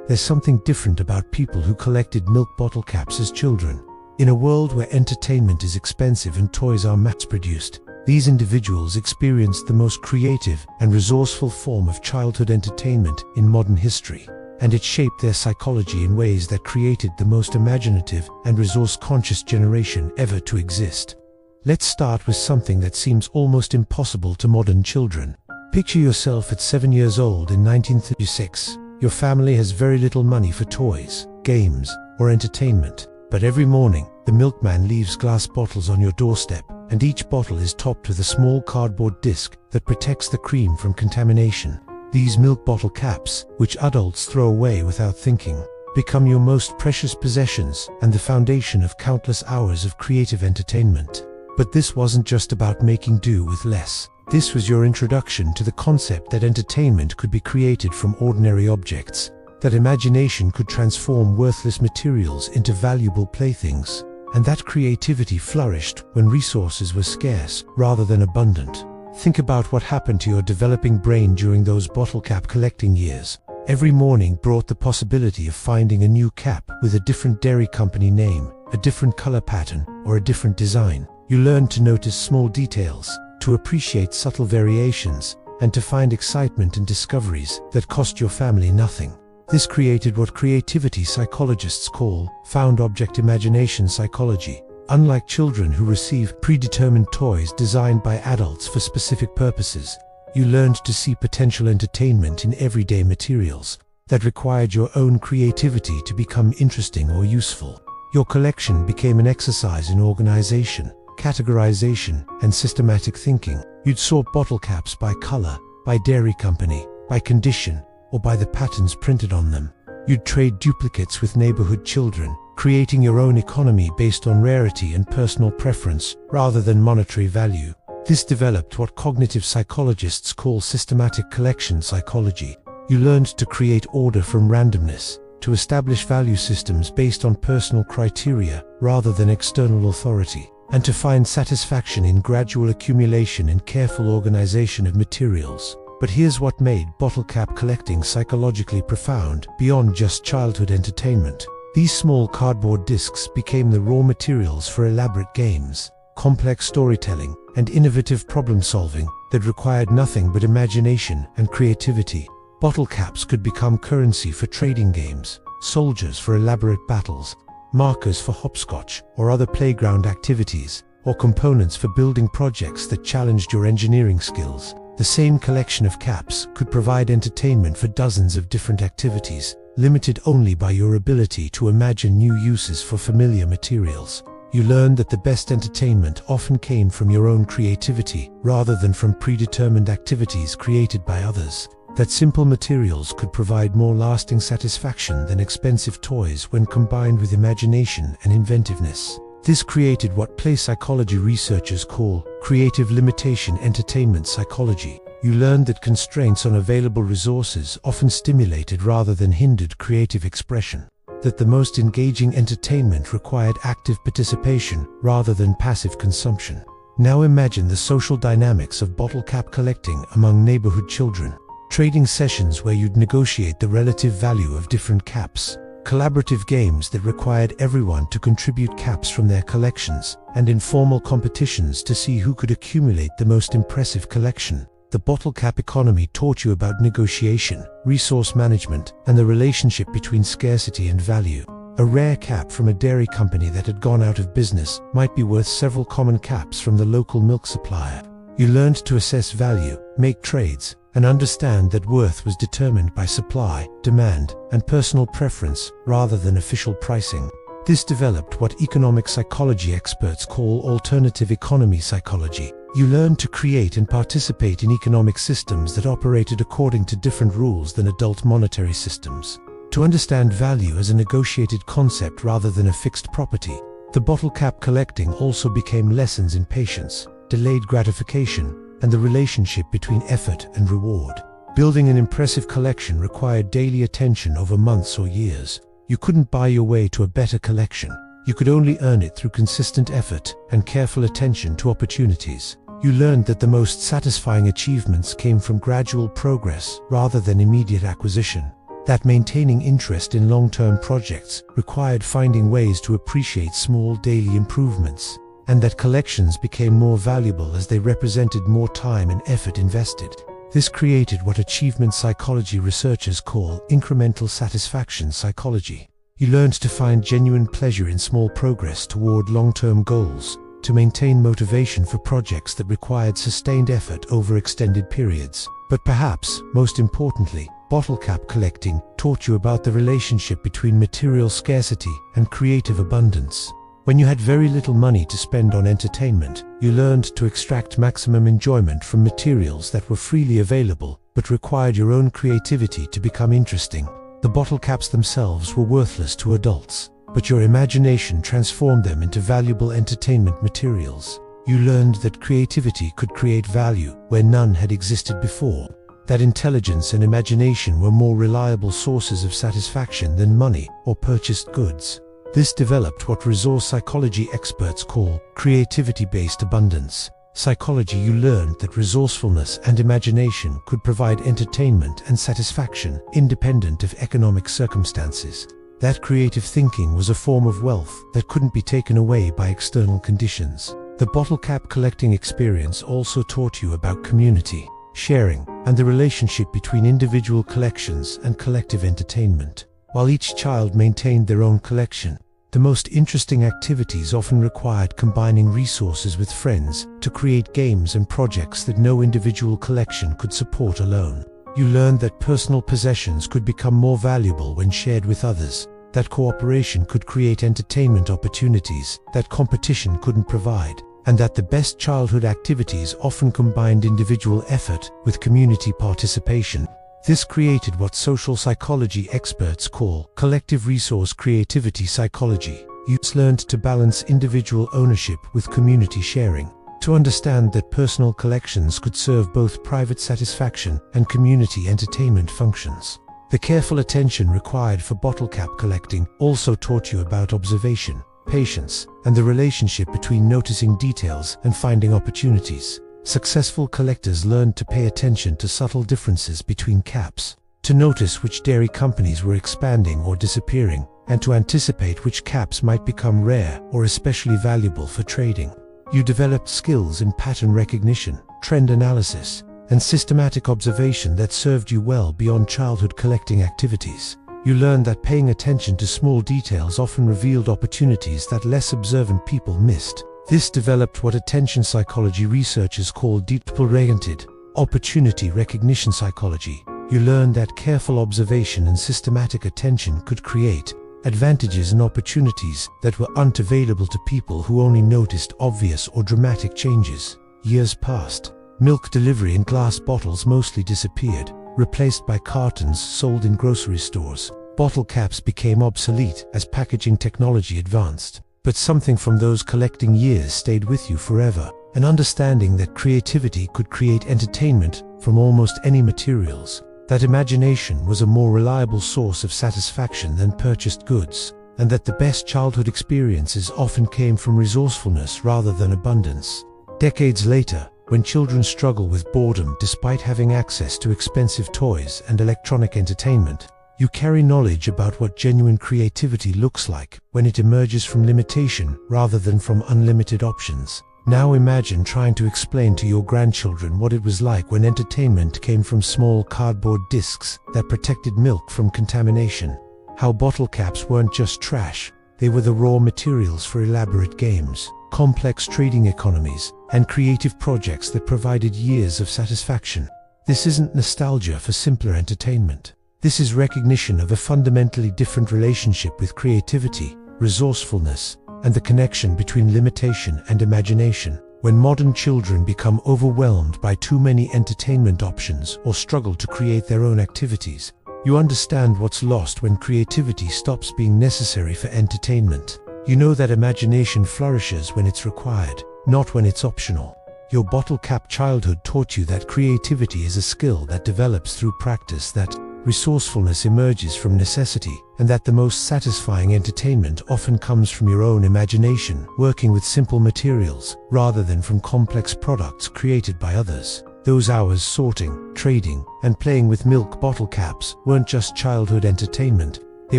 there's something different about people who collected milk bottle caps as children. In a world where entertainment is expensive and toys are mass-produced, these individuals experienced the most creative and resourceful form of childhood entertainment in modern history, and it shaped their psychology in ways that created the most imaginative and resource-conscious generation ever to exist. Let's start with something that seems almost impossible to modern children. Picture yourself at 7 years old in 1936. Your family has very little money for toys, games, or entertainment. But every morning, the milkman leaves glass bottles on your doorstep, and each bottle is topped with a small cardboard disc that protects the cream from contamination. These milk bottle caps, which adults throw away without thinking, become your most precious possessions and the foundation of countless hours of creative entertainment. But this wasn't just about making do with less. This was your introduction to the concept that entertainment could be created from ordinary objects, that imagination could transform worthless materials into valuable playthings, and that creativity flourished when resources were scarce rather than abundant. Think about what happened to your developing brain during those bottle cap collecting years. Every morning brought the possibility of finding a new cap with a different dairy company name, a different color pattern, or a different design. You learned to notice small details, to appreciate subtle variations, and to find excitement in discoveries that cost your family nothing. This created what creativity psychologists call found object imagination psychology. Unlike children who receive predetermined toys designed by adults for specific purposes, you learned to see potential entertainment in everyday materials that required your own creativity to become interesting or useful. Your collection became an exercise in organization, categorization, and systematic thinking. You'd sort bottle caps by color, by dairy company, by condition, or by the patterns printed on them. You'd trade duplicates with neighborhood children, creating your own economy based on rarity and personal preference rather than monetary value. This developed what cognitive psychologists call systematic collection psychology. You learned to create order from randomness, to establish value systems based on personal criteria rather than external authority, and to find satisfaction in gradual accumulation and careful organization of materials. But here's what made bottle cap collecting psychologically profound, beyond just childhood entertainment. These small cardboard discs became the raw materials for elaborate games, complex storytelling, and innovative problem-solving that required nothing but imagination and creativity. Bottle caps could become currency for trading games, soldiers for elaborate battles, markers for hopscotch or other playground activities, or components for building projects that challenged your engineering skills. The same collection of caps could provide entertainment for dozens of different activities, limited only by your ability to imagine new uses for familiar materials. You learned that the best entertainment often came from your own creativity, rather than from predetermined activities created by others. That simple materials could provide more lasting satisfaction than expensive toys when combined with imagination and inventiveness. This created what play psychology researchers call creative limitation entertainment psychology. You learned that constraints on available resources often stimulated rather than hindered creative expression. That the most engaging entertainment required active participation rather than passive consumption. Now imagine the social dynamics of bottle cap collecting among neighborhood children. Trading sessions where you'd negotiate the relative value of different caps. Collaborative games that required everyone to contribute caps from their collections, and informal competitions to see who could accumulate the most impressive collection. The bottle cap economy taught you about negotiation, resource management, and the relationship between scarcity and value. A rare cap from a dairy company that had gone out of business might be worth several common caps from the local milk supplier. You learned to assess value, make trades, and understand that worth was determined by supply, demand, and personal preference rather than official pricing. This developed what economic psychology experts call alternative economy psychology. You learned to create and participate in economic systems that operated according to different rules than adult monetary systems. To understand value as a negotiated concept rather than a fixed property, the bottle cap collecting also became lessons in patience, delayed gratification, and the relationship between effort and reward. Building an impressive collection required daily attention over months or years. You couldn't buy your way to a better collection. You could only earn it through consistent effort and careful attention to opportunities. You learned that the most satisfying achievements came from gradual progress rather than immediate acquisition. that maintaining interest in long-term projects required finding ways to appreciate small daily improvements, and that collections became more valuable as they represented more time and effort invested. This created what achievement psychology researchers call incremental satisfaction psychology. You learned to find genuine pleasure in small progress toward long-term goals, to maintain motivation for projects that required sustained effort over extended periods. But perhaps, most importantly, bottle cap collecting taught you about the relationship between material scarcity and creative abundance. When you had very little money to spend on entertainment, you learned to extract maximum enjoyment from materials that were freely available, but required your own creativity to become interesting. The bottle caps themselves were worthless to adults, but your imagination transformed them into valuable entertainment materials. You learned that creativity could create value where none had existed before, that intelligence and imagination were more reliable sources of satisfaction than money or purchased goods. This developed what resource psychology experts call creativity-based abundance. Psychology, you learned that resourcefulness and imagination could provide entertainment and satisfaction independent of economic circumstances. That creative thinking was a form of wealth that couldn't be taken away by external conditions. The bottle cap collecting experience also taught you about community, sharing, and the relationship between individual collections and collective entertainment. While each child maintained their own collection, the most interesting activities often required combining resources with friends to create games and projects that no individual collection could support alone. You learned that personal possessions could become more valuable when shared with others, that cooperation could create entertainment opportunities that competition couldn't provide, and that the best childhood activities often combined individual effort with community participation. This created what social psychology experts call collective resource creativity psychology. You learned to balance individual ownership with community sharing, to understand that personal collections could serve both private satisfaction and community entertainment functions. The careful attention required for bottle cap collecting also taught you about observation, patience, and the relationship between noticing details and finding opportunities. Successful collectors learned to pay attention to subtle differences between caps, to notice which dairy companies were expanding or disappearing, and to anticipate which caps might become rare or especially valuable for trading. You developed skills in pattern recognition, trend analysis, and systematic observation that served you well beyond childhood collecting activities. You learned that paying attention to small details often revealed opportunities that less observant people missed. This developed what attention psychology researchers call deep-oriented opportunity recognition psychology. You learned that careful observation and systematic attention could create advantages and opportunities that were unavailable to people who only noticed obvious or dramatic changes. Years passed. Milk delivery in glass bottles mostly disappeared, replaced by cartons sold in grocery stores. Bottle caps became obsolete as packaging technology advanced. But something from those collecting years stayed with you forever, an understanding that creativity could create entertainment from almost any materials, that imagination was a more reliable source of satisfaction than purchased goods, and that the best childhood experiences often came from resourcefulness rather than abundance. Decades later, when children struggle with boredom despite having access to expensive toys and electronic entertainment, you carry knowledge about what genuine creativity looks like when it emerges from limitation rather than from unlimited options. Now imagine trying to explain to your grandchildren what it was like when entertainment came from small cardboard discs that protected milk from contamination. How bottle caps weren't just trash, they were the raw materials for elaborate games, complex trading economies, and creative projects that provided years of satisfaction. This isn't nostalgia for simpler entertainment. This is recognition of a fundamentally different relationship with creativity, resourcefulness, and the connection between limitation and imagination. When modern children become overwhelmed by too many entertainment options or struggle to create their own activities, you understand what's lost when creativity stops being necessary for entertainment. You know that imagination flourishes when it's required, not when it's optional. Your bottle cap childhood taught you that creativity is a skill that develops through practice, that resourcefulness emerges from necessity, and that the most satisfying entertainment often comes from your own imagination, working with simple materials, rather than from complex products created by others. Those hours sorting, trading, and playing with milk bottle caps weren't just childhood entertainment. They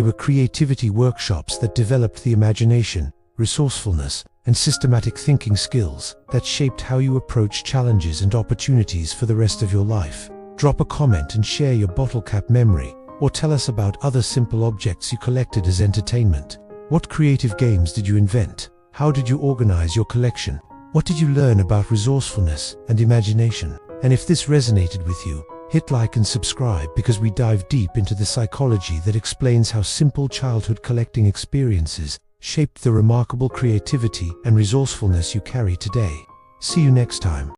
were creativity workshops that developed the imagination, resourcefulness, and systematic thinking skills that shaped how you approach challenges and opportunities for the rest of your life. Drop a comment and share your bottle cap memory, or tell us about other simple objects you collected as entertainment. What creative games did you invent? How did you organize your collection? What did you learn about resourcefulness and imagination? And if this resonated with you, hit like and subscribe, because we dive deep into the psychology that explains how simple childhood collecting experiences shaped the remarkable creativity and resourcefulness you carry today. See you next time.